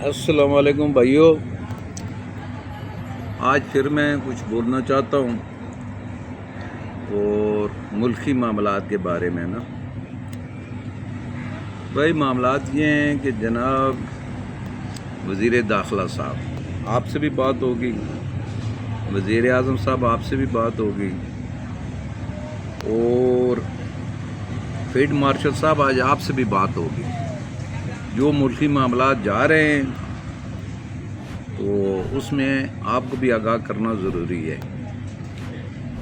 अस्सलाम वालेकुम भाइयों, आज फिर मैं कुछ बोलना चाहता हूँ और मुल्की मामलात के बारे में ना। भाई मामलात ये हैं कि जनाब वज़ीर दाखिला साहब आपसे भी बात होगी, वज़ीर आज़म साहब आपसे भी बात होगी और फील्ड मार्शल साहब आज आपसे भी बात होगी। जो मुल्की मामलात जा रहे हैं तो उसमें आपको भी आगाह करना ज़रूरी है।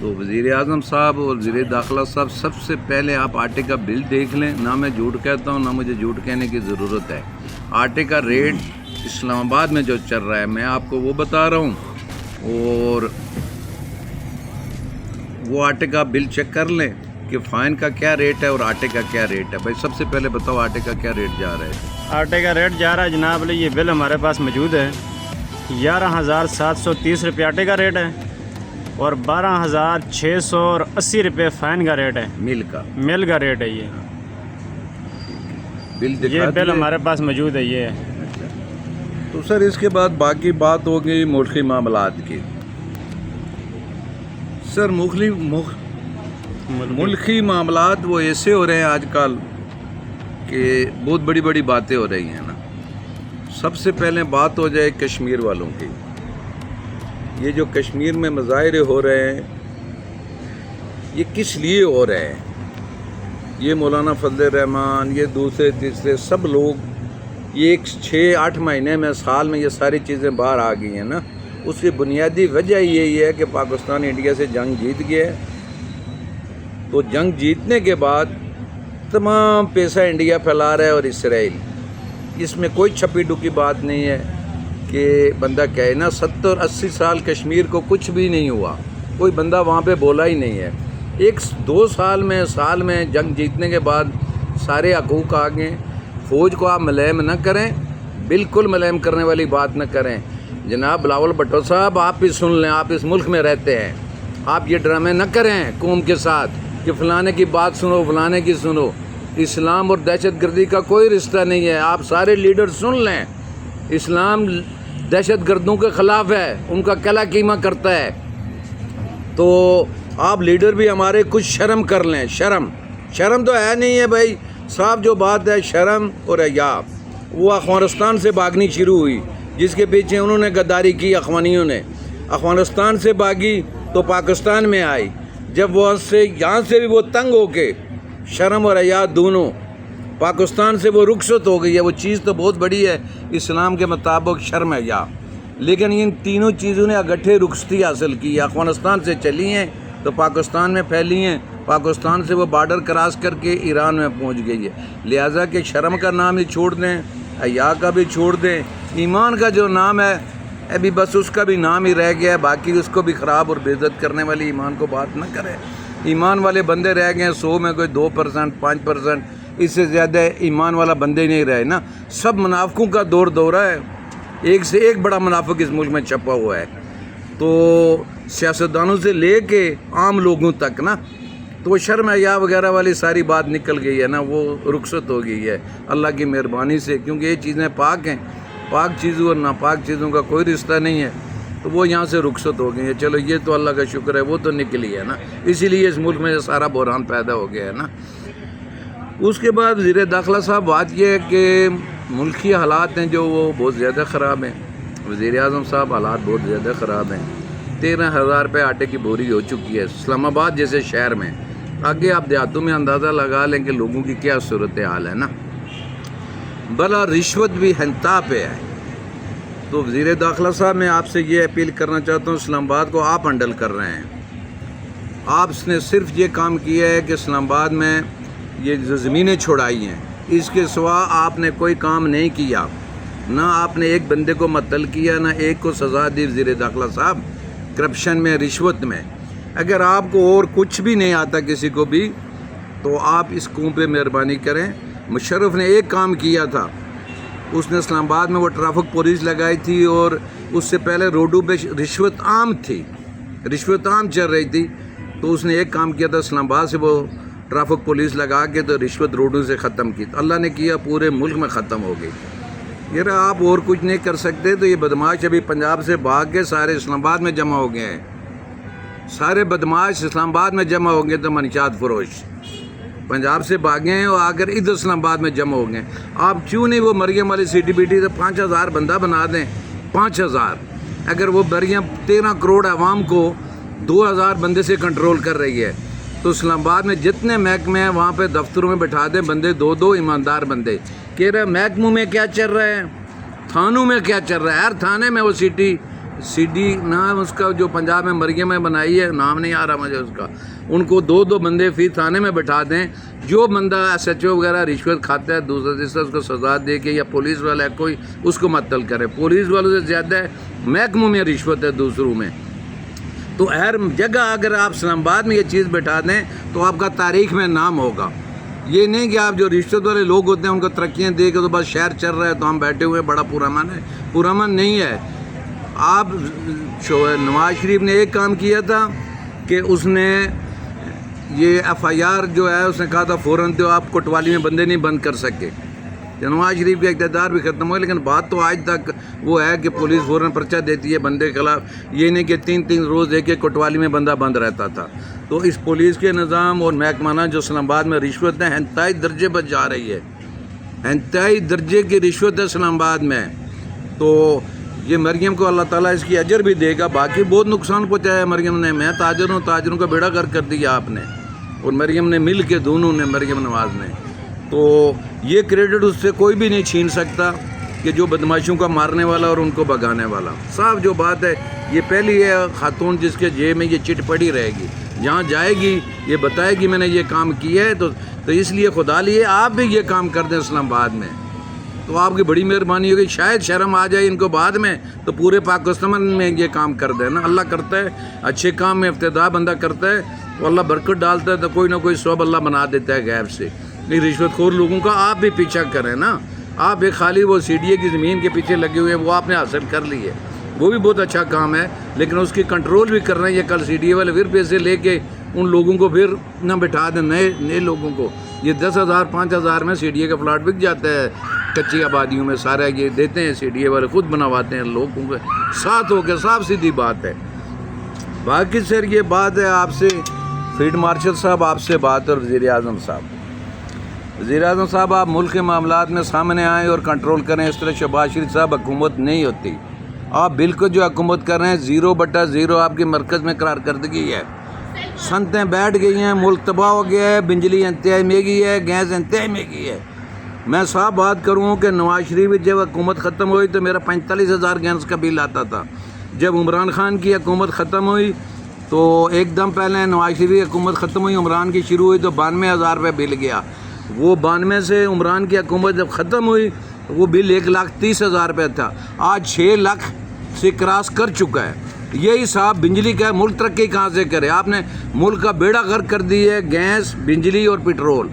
तो वज़ीर आज़म साहब और वज़ीर दाखिला साहब, सबसे पहले आप आटे का बिल देख लें। ना मैं झूठ कहता हूँ, ना मुझे झूठ कहने की ज़रूरत है। आटे का रेट इस्लामाबाद में जो चल रहा है मैं आपको वो बता रहा हूँ, और वो आटे का बिल चेक कर लें कि फ़ाइन का क्या रेट है और आटे का क्या रेट है। भाई सबसे पहले बताओ आटे का क्या रेट जा रहा है? आटे का रेट जा रहा है जनाब, ये बिल हमारे पास मौजूद है। 11,730 रुपये आटे का रेट है और 12,680 रुपये फ़ाइन का रेट है। मिल का रेट है ये बिल हमारे पास मौजूद है ये। तो सर इसके बाद बाकी बात होगी मुल्की मामलात की। सर मुल्की मामलात वो ऐसे हो रहे हैं आजकल कि बहुत बड़ी बड़ी बातें हो रही हैं ना। सबसे पहले बात हो जाए कश्मीर वालों की। ये जो कश्मीर में मुजाहरे हो रहे हैं ये किस लिए हो रहे हैं? ये मौलाना फजल रहमान, ये दूसरे तीसरे सब लोग, ये 6-8 महीने में, साल में ये सारी चीज़ें बाहर आ गई हैं ना। उसकी बुनियादी वजह यही है कि पाकिस्तान इंडिया से जंग जीत गया है। तो जंग जीतने के बाद तमाम पैसा इंडिया फैला रहा है और इसराइल। इसमें कोई छपी डुकी बात नहीं है कि बंदा कहे ना 70-80 साल कश्मीर को कुछ भी नहीं हुआ, कोई बंदा वहाँ पे बोला ही नहीं है। 1-2 साल में जंग जीतने के बाद सारे हकूक़ आ गए। फ़ौज को आप मलहम न करें, बिल्कुल मलहम करने वाली बात न करें। जनाब बिलावल भुट्टो साहब आप भी सुन लें, आप इस मुल्क में रहते हैं, आप ये ड्रामे न करें कौम के साथ कि फ़लाने की बात सुनो, फ़लाने की सुनो। इस्लाम और दहशतगर्दी का कोई रिश्ता नहीं है। आप सारे लीडर सुन लें, इस्लाम दहशतगर्दों के ख़िलाफ़ है, उनका कला कीमा करता है। तो आप लीडर भी हमारे कुछ शर्म कर लें। शर्म तो है नहीं है भाई साहब। जो बात है शर्म और हया, वो अफ़गानिस्तान से भागनी शुरू हुई, जिसके पीछे उन्होंने गद्दारी की। अफ़गानियों ने अफ़गानिस्तान से भागी तो पाकिस्तान में आई। जब वो यहाँ से भी वो तंग हो के शर्म और हया दोनों, पाकिस्तान से वो रुखसत हो गई है। वो चीज़ तो बहुत बड़ी है इस्लाम के मुताबिक, शर्म हया, लेकिन इन तीनों चीज़ों ने अगट्ठे रुखसती हासिल की। अफ़गानिस्तान से चली हैं तो पाकिस्तान में फैली हैं, पाकिस्तान से वो बॉर्डर क्रॉस करके ईरान में पहुंच गई है। लिहाजा कि शर्म का नाम ही छोड़ दें, हया का भी छोड़ दें, ईमान का जो नाम है अभी बस उसका भी नाम ही रह गया है। बाकी उसको भी ख़राब और बेइज्जत करने वाली ईमान को बात न करें। ईमान वाले बंदे रह गए हैं 100 में कोई 2%, 5%, इससे ज़्यादा ईमान वाला बंदे नहीं रहे ना। सब मुनाफिकों का दौरा है, एक से एक बड़ा मुनाफिक इस मुल्क में छपा हुआ है। तो सियासतदानों से ले के आम लोगों तक ना, तो शर्म हया वगैरह वाली सारी बात निकल गई है ना, वो रुखसत हो गई है अल्लाह की मेहरबानी से। क्योंकि ये चीज़ें पाक हैं, पाक चीज़ों और नापाक चीज़ों का कोई रिश्ता नहीं है, तो वो यहाँ से रुखसत हो गई है। चलो ये तो अल्लाह का शुक्र है, वो तो निकली है ना, इसीलिए इस मुल्क में सारा बहरान पैदा हो गया है ना। उसके बाद वज़ीर दाखिला साहब, बात यह है कि मुल्की हालात हैं जो वो बहुत ज़्यादा ख़राब हैं। वज़ीर आज़म साहब हालात बहुत ज़्यादा ख़राब हैं। 13,000 रुपये आटे की बोरी हो चुकी है इस्लामाबाद जैसे शहर में। आगे आप देहातों में अंदाज़ा लगा लें कि लोगों की क्या सूरत हाल है ना। भला रिश्वत भी हंता पे है। तो वज़ीर दाखिला साहब, मैं आपसे ये अपील करना चाहता हूँ, इस्लामाबाद को आप हैंडल कर रहे हैं। आपने सिर्फ ये काम किया है कि इस्लामाबाद में ये जो ज़मीनें छुड़ाई हैं, इसके सिवा आपने कोई काम नहीं किया। ना आपने एक बंदे को मअतल किया, ना एक को सज़ा दी। वज़ीर दाखिला साहब, करप्शन में, रिश्वत में, अगर आपको और कुछ भी नहीं आता किसी को भी, तो आप इस कौम पे मेहरबानी करें। मुशर्रफ ने एक काम किया था, उसने इस्लामाबाद में वो ट्रैफिक पुलिस लगाई थी, और उससे पहले रोडों पे रिश्वत आम थी, रिश्वत आम चल रही थी। तो उसने एक काम किया था, इस्लामाबाद से वो ट्रैफिक पुलिस लगा के तो रिश्वत रोडों से ख़त्म की। तो अल्लाह ने किया, पूरे मुल्क में ख़त्म हो गई। یار آپ اور کچھ نہیں کر سکتے تو یہ بدماش ابھی پنجاب سے بھاگ کے سارے اسلام آباد میں جمع ہو گئے ہیں. سارے بدماش اسلام آباد میں جمع ہو گئے تو منشیات فروش پنجاب سے بھاگے ہیں اور آ کر ادھر اسلام آباد میں جمع ہو گئے. آپ کیوں نہیں وہ مریم والی سی ٹی بی ٹی سے 5000 بندہ بنا دیں. 5000 اگر وہ مریم 13 کروڑ عوام کو 2000 بندے سے کنٹرول کر رہی ہے تو اسلام آباد میں جتنے محکمے ہیں وہاں پہ دفتروں میں بٹھا دیں بندے 2 ایماندار بندے. کہہ رہے محکموں میں کیا چل رہا ہے, تھانوں میں کیا چل رہا ہے. ہر تھانے میں وہ سی ڈی نام اس کا جو پنجاب میں مریم میں بنائی ہے, نام نہیں آ رہا مجھے اس کا, ان کو 2 بندے فی تھانے میں بٹھا دیں. جو بندہ ایس ایچ او وغیرہ رشوت کھاتا ہے دوسرا تیسرا اس کو سزا دے کے, یا پولیس والا ہے کوئی اس کو معطل کرے. پولیس والوں سے زیادہ ہے محکموں میں رشوت ہے دوسروں میں. تو ہر جگہ اگر آپ اسلام آباد میں یہ چیز بٹھا دیں تو آپ کا تاریخ میں نام ہوگا. یہ نہیں کہ آپ جو رشوت والے لوگ ہوتے ہیں ان کو ترقیاں دے کے تو بس شہر چل رہا ہے تو ہم بیٹھے ہوئے بڑا پرامن ہے. پرامن نہیں ہے. آپ نواز شریف نے ایک کام کیا تھا کہ اس نے یہ ایف آئی آر جو ہے اس نے کہا تھا فوراً تو آپ کوٹوالی میں بندے نہیں بند کر سکے. نواز شریف کا اقتدار بھی ختم ہوا لیکن بات تو آج تک وہ ہے کہ پولیس فوراً پرچہ دیتی ہے بندے کے خلاف. یہ نہیں کہ 3 روز ایک کوٹوالی میں بندہ بند رہتا تھا. تو اس پولیس کے نظام اور محکمانہ جو اسلام آباد میں رشوت ہے انتہائی درجے پر جا رہی ہے. انتہائی درجے کی رشوت ہے اسلام آباد میں. تو یہ مریم کو اللہ تعالیٰ اس کی اجر بھی دے گا. باقی بہت نقصان پہنچایا مریم نے. میں تاجر ہوں, تاجروں کا بیڑا گرک کر دیا آپ نے اور مریم نے مل کے, دونوں نے, مریم نواز نے. تو یہ کریڈٹ اس سے کوئی بھی نہیں چھین سکتا کہ جو بدماشوں کا مارنے والا اور ان کو بھگانے والا. صاف جو بات ہے یہ پہلی ہے خاتون جس کے جیب میں یہ چٹ پڑی رہے گی. جہاں جائے گی یہ بتائے گی میں نے یہ کام کیا ہے. تو اس لیے خدا لیے آپ بھی یہ کام کر دیں اسلام آباد میں تو آپ کی بڑی مہربانی ہوگی. شاید شرم آ جائے ان کو بعد میں تو پورے پاکستان میں یہ کام کر دیں نا. اللہ کرتا ہے اچھے کام میں افتتاح بندہ کرتا ہے تو اللہ برکت ڈالتا ہے تو کوئی نہ کوئی سبب اللہ بنا دیتا ہے غیب سے. نہیں رشوت خور لوگوں کا آپ بھی پیچھا کریں نا. آپ ایک خالی وہ سی ڈی اے کی زمین کے پیچھے لگے ہوئے ہیں وہ آپ نے حاصل کر لی ہے, وہ بھی بہت اچھا کام ہے لیکن اس کی کنٹرول بھی کر رہے ہیں. یہ کل سی ڈی اے والے پھر پیسے لے کے ان لوگوں کو پھر نہ بٹھا دیں نئے لوگوں کو. یہ 10,000 5,000 میں سی ڈی اے کا پلاٹ بک جاتا ہے کچی آبادیوں میں. سارا یہ دیتے ہیں سی ڈی اے والے, خود بنواتے ہیں لوگوں کے ساتھ ہو کے. صاف سیدھی بات ہے. باقی سر یہ بات ہے آپ سے فیلڈ مارشل صاحب آپ سے بات اور وزیر اعظم صاحب آپ ملک کے معاملات میں سامنے آئیں اور کنٹرول کریں. اس طرح شہباز شریف صاحب حکومت نہیں ہوتی. آپ بالکل جو حکومت کر رہے ہیں 0/0 آپ کی مرکز میں قرار کردگی ہے. سنتیں بیٹھ گئی ہیں, ملک تباہ ہو گیا ہے, بجلی انتہائی مہنگی ہے, گیس انتہائی مہنگی ہے. میں صاحب بات کروں کہ نواز شریف جب حکومت ختم ہوئی تو میرا 45,000 گیس کا بل آتا تھا. جب عمران خان کی حکومت ختم ہوئی تو ایک دم پہلے نواز شریف کی حکومت ختم ہوئی, عمران کی شروع ہوئی تو 92,000 روپے بل گیا. وہ 92 سے عمران کی حکومت جب ختم ہوئی وہ بل 1,30,000 روپے تھا. آج 6 لاکھ سے کراس کر چکا ہے. یہی صاحب بجلی کا ملک ترقی کہاں سے کرے. آپ نے ملک کا بیڑا غرق کر دی ہے. گیس, بجلی اور پیٹرول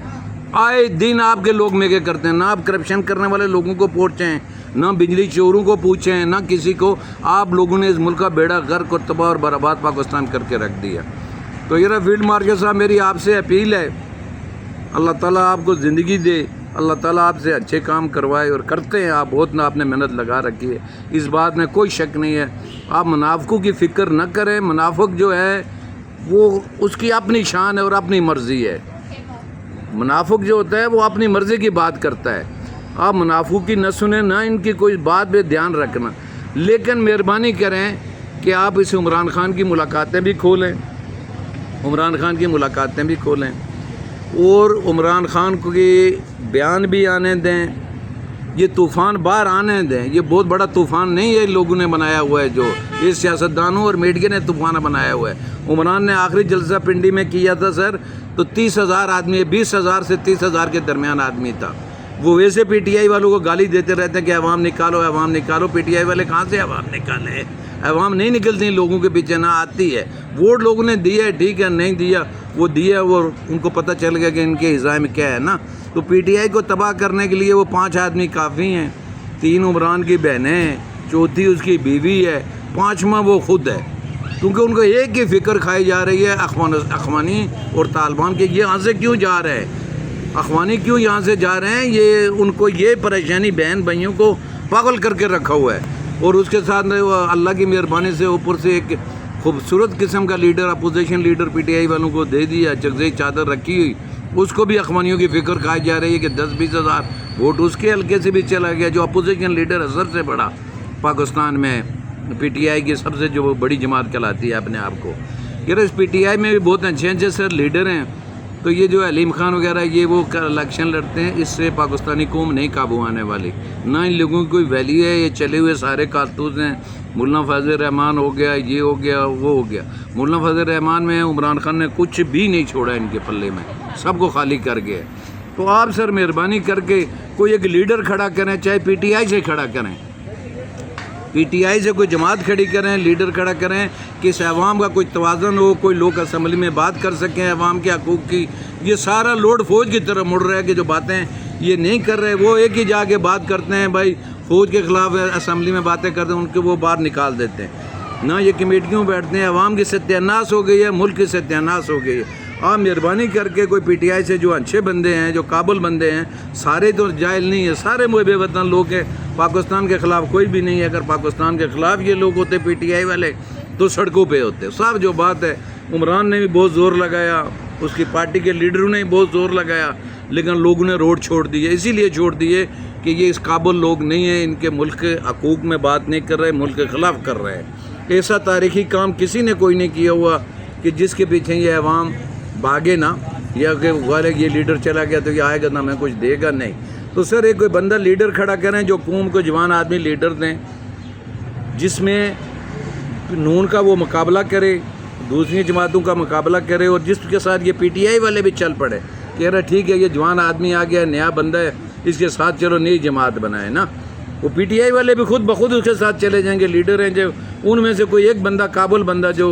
آئے دن آپ کے لوگ مہنگے کرتے ہیں. نہ آپ کرپشن کرنے والے لوگوں کو پوچھیں, نہ بجلی چوروں کو پوچھیں, نہ کسی کو. آپ لوگوں نے اس ملک کا بیڑا غرق اور تباہ اور برباد پاکستان کر کے رکھ دیا. تو یہ فیلڈ مارشل صاحب میری آپ سے اپیل ہے, اللہ تعالیٰ آپ کو زندگی دے, اللہ تعالیٰ آپ سے اچھے کام کروائے اور کرتے ہیں. آپ بہت آپ نے محنت لگا رکھی ہے, اس بات میں کوئی شک نہیں ہے. آپ منافقوں کی فکر نہ کریں. منافق جو ہے وہ اس کی اپنی شان ہے اور اپنی مرضی ہے. منافق جو ہوتا ہے وہ اپنی مرضی کی بات کرتا ہے. آپ منافق کی نہ سنیں, نہ ان کی کوئی بات پہ دھیان رکھنا. لیکن مہربانی کریں کہ آپ اس عمران خان کی ملاقاتیں بھی کھولیں, اور عمران خان کو یہ بیان بھی آنے دیں. یہ طوفان باہر آنے دیں. یہ بہت بڑا طوفان نہیں ہے لوگوں نے بنایا ہوا ہے, جو یہ سیاستدانوں اور میڈیا نے طوفان بنایا ہوا ہے. عمران نے آخری جلسہ پنڈی میں کیا تھا سر تو 30,000 آدمی, 20,000 سے 30,000 کے درمیان آدمی تھا. وہ ویسے پی ٹی آئی والوں کو گالی دیتے رہتے ہیں کہ عوام نکالو. پی ٹی آئی والے کہاں سے عوام نکالے؟ عوام نہیں نکلتی لوگوں کے پیچھے, نہ آتی ہے. ووٹ لوگوں نے دیا ہے, ٹھیک ہے, نہیں دیا وہ دیا, وہ ان کو پتہ چل گیا کہ ان کے حصہ میں کیا ہے نا. تو پی ٹی آئی کو تباہ کرنے کے لیے وہ 5 آدمی کافی ہیں. 3 عمران کی بہنیں ہیں, چوتھی اس کی بیوی ہے, 5واں وہ خود ہے. کیونکہ ان کو ایک ہی فکر کھائی جا رہی ہے اخوانی اور طالبان کے. یہ یہاں سے کیوں جا رہے ہیں, اخوانی کیوں یہاں سے جا رہے ہیں؟ یہ ان کو یہ پریشانی بہن بھائیوں کو पागल करके रखा हुआ है। और उसके साथ अल्लाह की मेहरबानी से ऊपर से एक खूबसूरत किस्म का लीडर, अपोजिशन लीडर पीटीआई वालों को दे दिया, जगज़ई चादर रखी हुई। उसको भी अखबानियों की फ़िक्र खाई जा रही है कि 10-20 हज़ार वोट उसके हल्के से भी चला गया। जो अपोजिशन लीडर है सबसे बड़ा पाकिस्तान में, पीटीआई की सबसे जो बड़ी जमात कहलाती है अपने आप को। यार इस पीटीआई में भी बहुत अच्छे अच्छे सर लीडर हैं। तो ये जो अलीम खान वगैरह ये वो इलेक्शन लड़ते हैं, इससे पाकिस्तानी कौम नहीं काबू आने वाली। ना इन लोगों की कोई वैल्यू है। ये चले हुए सारे कारतूस हैं। मुल्ला फजल रहमान हो गया, ये हो गया, वो हो गया। मुल्ला फजल रहमान में इमरान खान ने कुछ भी नहीं छोड़ा इनके पल्ले में, सबको खाली कर गया। तो आप सर मेहरबानी करके कोई एक लीडर खड़ा करें, चाहे पीटीआई से खड़ा करें, पीटीआई से कोई जमात खड़ी करें, लीडर खड़ा करें कि इस अवाम का कोई तवाज़न हो, कोई लोग असम्बली में बात कर सकें अवाम के हकूक़ की। ये सारा लोड फ़ौज की तरफ मुड़ रहा है कि जो बातें ये नहीं कर रहे, वो एक ही जाके बात करते हैं भाई फ़ौज के ख़िलाफ़ असम्बली में बातें करते हैं, उनके वो बाहर निकाल देते हैं। ना ये कमेटियों में बैठते हैं। अवाम की सत्यानाश हो गई है, मुल्क की सत्यानाश हो गई है। आप मेहरबानी करके कोई पीटीआई से जो अच्छे बंदे हैं, जो काबिल बंदे हैं, सारे तो जाहिल नहीं है, सारे मुहब्बे वतन लोग हैं। पाकिस्तान के ख़िलाफ़ कोई भी नहीं है। अगर पाकिस्तान के ख़िलाफ़ ये लोग होते पीटीआई वाले तो सड़कों पे होते। सब जो बात है, उमरान ने भी बहुत ज़ोर लगाया, उसकी पार्टी के लीडरों ने भी बहुत ज़ोर लगाया, लेकिन लोगों ने रोड छोड़ दिए। इसीलिए छोड़ दिए कि ये इस काबिल लोग नहीं हैं, इनके मुल्क के हकूक़ में बात नहीं कर रहे, मुल्क के ख़िलाफ़ कर रहे हैं। ऐसा तारीख़ी काम किसी ने कोई नहीं किया हुआ कि जिसके पीछे ये अवाम भागे ना, या कि वाले ये लीडर चला गया तो ये आएगा ना, मैं कुछ देगा नहीं। तो सर एक कोई बंदा लीडर खड़ा करें जो कौम को जवान आदमी लीडर दें, जिसमें नून का वो मुकाबला करे, दूसरी जमातों का मुकाबला करे, और जिसके साथ ये पीटीआई वाले भी चल पड़े कि यार ठीक है ये जवान आदमी आ गया, नया बंदा है, इसके साथ चलो नई जमात बनाए ना। वो पीटीआई वाले भी खुद बखुद उसके साथ चले जाएंगे। लीडर हैं जो, उनमें से कोई एक बंदा काबिल बंदा जो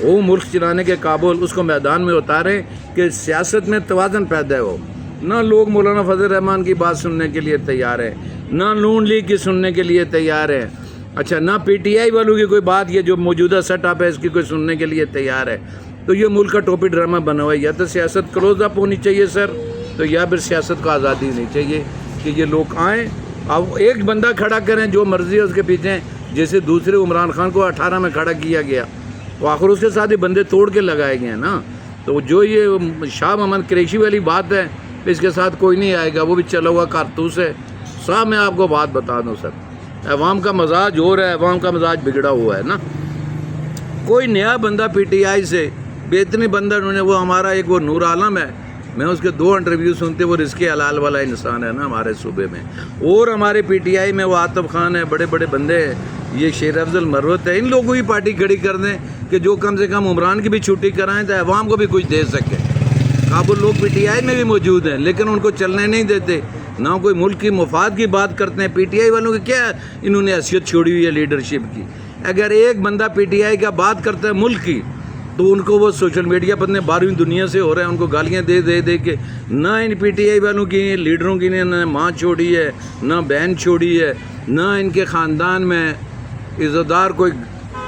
वो मुल्क चलाने के काबिल, उसको मैदान में उतारें कि सियासत में तवाज़न पैदा हो। ना लोग मौलाना फजल रहमान की बात सुनने के लिए तैयार है, ना नून लीग की सुनने के लिए तैयार है, अच्छा ना पीटीआई वालों की कोई बात, ये जो मौजूदा सेटअप है इसकी कोई सुनने के लिए तैयार है। तो ये मुल्क का टोपी ड्रामा बना हुआ है। या तो सियासत क्लोज अप होनी चाहिए सर, तो या फिर सियासत को आज़ादी होनी चाहिए कि ये लोग आएँ। अब एक बंदा खड़ा करें जो मर्ज़ी है उसके पीछे, जैसे दूसरे इमरान खान को 18 में खड़ा किया गया, तो आखिर उसके साथ ही बंदे तोड़ के लगाए गए हैं ना। तो जो ये शाह मोहम्मद कुरैशी वाली बात है, इसके साथ कोई नहीं आएगा, वो भी चला हुआ कारतूस है। साहब मैं आपको बात बता दूं सर, अवाम का मजाज हो रहा है, अवाम का मजाज बिगड़ा हुआ है ना। कोई नया बंदा पीटीआई से बेहतरीन बंदा उन्होंने, वो हमारा एक वो नूर आलम है, मैं उसके 2 इंटरव्यू सुनते, वो रिज़्क़े हलाल वाला इंसान है ना हमारे सूबे में। और हमारे पीटीआई में वो आतिफ खान है, बड़े बड़े बंदे हैं, ये शेर अफजल मरवत है। इन लोगों की पार्टी खड़ी कर दें कि जो कम से कम उमरान की भी छुट्टी कराएं तो अवाम को भी कुछ दे सके। काबुल लोग पीटीआई में भी मौजूद हैं, लेकिन उनको चलने नहीं देते, ना कोई मुल्क की मुफाद की बात करते हैं। पीटीआई वालों की क्या इन्होंने हैसियत छोड़ी हुई है लीडरशिप की। अगर एक बंदा पीटीआई का बात करता है मुल्क की, तो उनको वो सोशल मीडिया पर 12वीं दुनिया से हो रहे हैं, उनको गालियां दे दे दे के। ना इन पीटीआई वालों की लीडरों की ना माँ छोड़ी है, ना बहन छोड़ी है, ना इनके ख़ानदान में इज़्ज़तदार कोई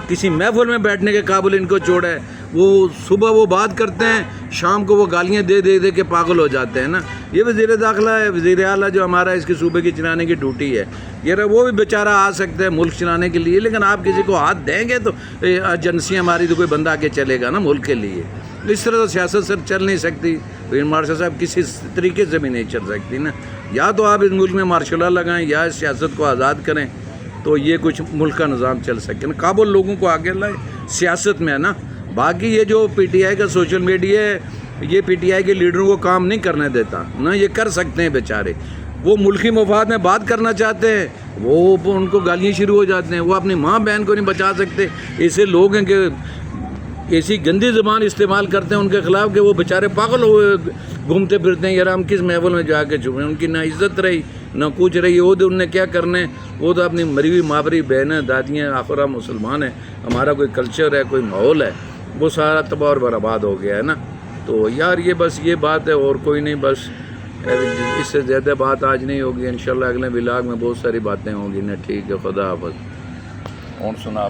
किसी महफिल में बैठने के काबिल इनको छोड़ा है। वो सुबह वो बात करते हैं, शाम को वो गालियां दे दे दे के पागल हो जाते हैं ना। ये वज़ीर दाखिला है, वज़ीर आला जो हमारा इसकी सूबे की चलाने की ड्यूटी है, ये वो भी बेचारा आ सकता है मुल्क चलाने के लिए, लेकिन आप किसी को हाथ देंगे तो एजेंसी हमारी तो कोई बंदा आके चलेगा ना मुल्क के लिए। इस तरह तो सियासत सर चल नहीं सकती। तो मार्शल साहब किसी तरीके से भी नहीं चल सकती ना। या तो आप इस मुल्क में मार्शल लॉ लगाएं या इस सियासत को आज़ाद करें, तो ये कुछ मुल्क का निज़ाम चल सके ना। काबुल लोगों को आगे लाए सियासत में है ना। बाकी ये जो पीटीआई का सोशल मीडिया है, ये पीटीआई के लीडरों को काम नहीं करने देता ना। ये कर सकते हैं बेचारे, वो मुल्की मफाद में बात करना चाहते हैं, वो उनको गालियाँ शुरू हो जाते हैं। वो अपनी माँ बहन को नहीं बचा सकते। ऐसे लोग हैं कि ऐसी गंदी ज़बान इस्तेमाल करते हैं उनके ख़िलाफ़ कि वो बेचारे पागल हुए घूमते फिरते हैं। यार हम किस महफिल में जाके छुपे, उनकी ना इज़्ज़त रही ना कुछ रही। वो तो उनने क्या करने, वो तो अपनी मरी हुई मावरी बहनें दादियाँ, आखिर हम मुसलमान हैं, हमारा कोई कल्चर है, कोई माहौल है, वो सारा तबाह और बर्बाद हो गया है ना। तो यार ये बस ये बात है और कोई नहीं। बस इससे ज़्यादा बात आज नहीं होगी, इंशाल्लाह अगले व्लॉग में बहुत सारी बातें होंगी ना। ठीक है, खुदा हाफ़िज़। और सुना।